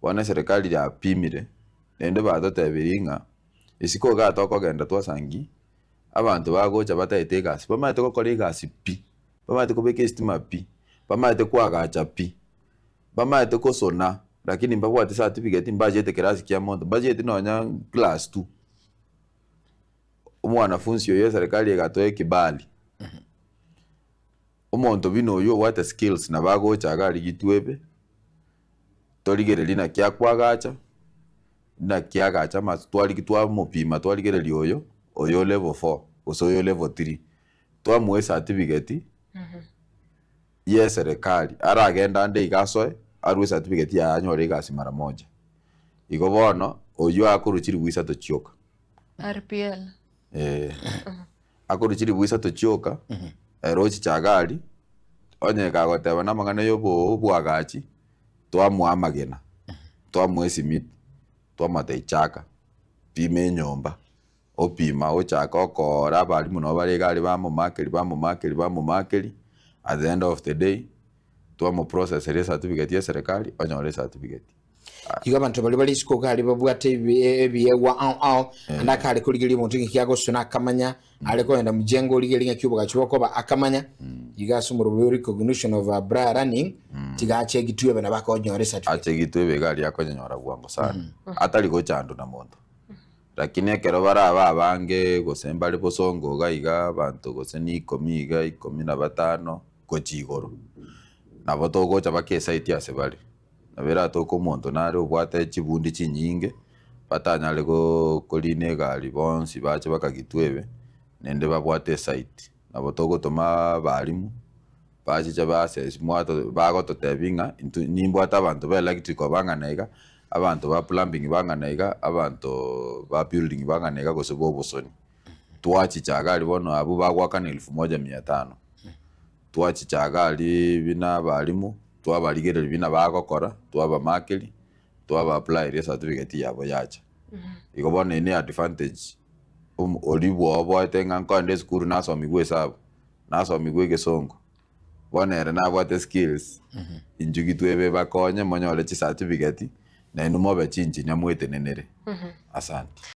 wana serikali ya pimire nende batotebiringa isiko gatoko genda twasangi abantu bagocha bataete gasi bamaite gukora igasi pi bamaite kubeka estima pi bamaite kwagacha pi bamaite kusona lakini mbabwate certificate mbajete kirasi kia mondo bajete nonya class 2 umwanafunzi yoyo serikali egatoe kibali umuntu bino yo what skills na bagocha gali gitwebe toligere na kya kwagacha na kya gacha matwali kitwa mupima twaligere lyoyo oyo level 4 osoyo level 3 twamwe certificate yes serikali ara agenda nde igasoe arwe certificate ya anyore igasi mara moja iko bono oyo akuruchiri gwisa tochioka RPL akuruchiri gwisa tochioka erochi chagali onye kagoteba namangana yobo bwagachi twamwamagena twamwesimit twamateichaka pime nyomba opima ochaka okora abalimu no baregari bamumakeri at the end of the day twamo process certificate ya serikali onyore certificate iga bantu bali siko kali babwate ebiyewa au andakale kuligiri muntu nkiyago suna akamanya aleko enda mujengo uligiri nkyubuga chiboko ba akamanya iga sumuru recognition of a bra running tigache gitwebe na baka onyore certificate ache gitwebe gali yakonyora bwango sana atali go chandu na muntu lakini ekero bara abange gosemba le posongo gaiga bantu goseni 15 gochigoro nabo togocha bakesite ase bali nabera toko muntu nare ubwate chibundi chinyinge batanyale go koline gali bonsi bache bakagitwebe nende babwate site nabo togo toma balimu bache chabase smwato bagoto tebinga nimbwata abantu ba electrical banganaiga abantu ba plumbing banganaiga abantu ba building banganaiga gosebo bosoni twachi chagali bono abo bagwakana 1500 twachi chagali bina balimu twabaligere bina bagokora twabamakeri twaba apply certificate yabo yacha iko bono ni advantage olibwo obwate ngankonde skuru nasomigwe sabo nasomigwe gesongo bonere nabwate skills injugitwebe bakonye monyole chi certificate na inumo bechinji nyamwete nenere asante.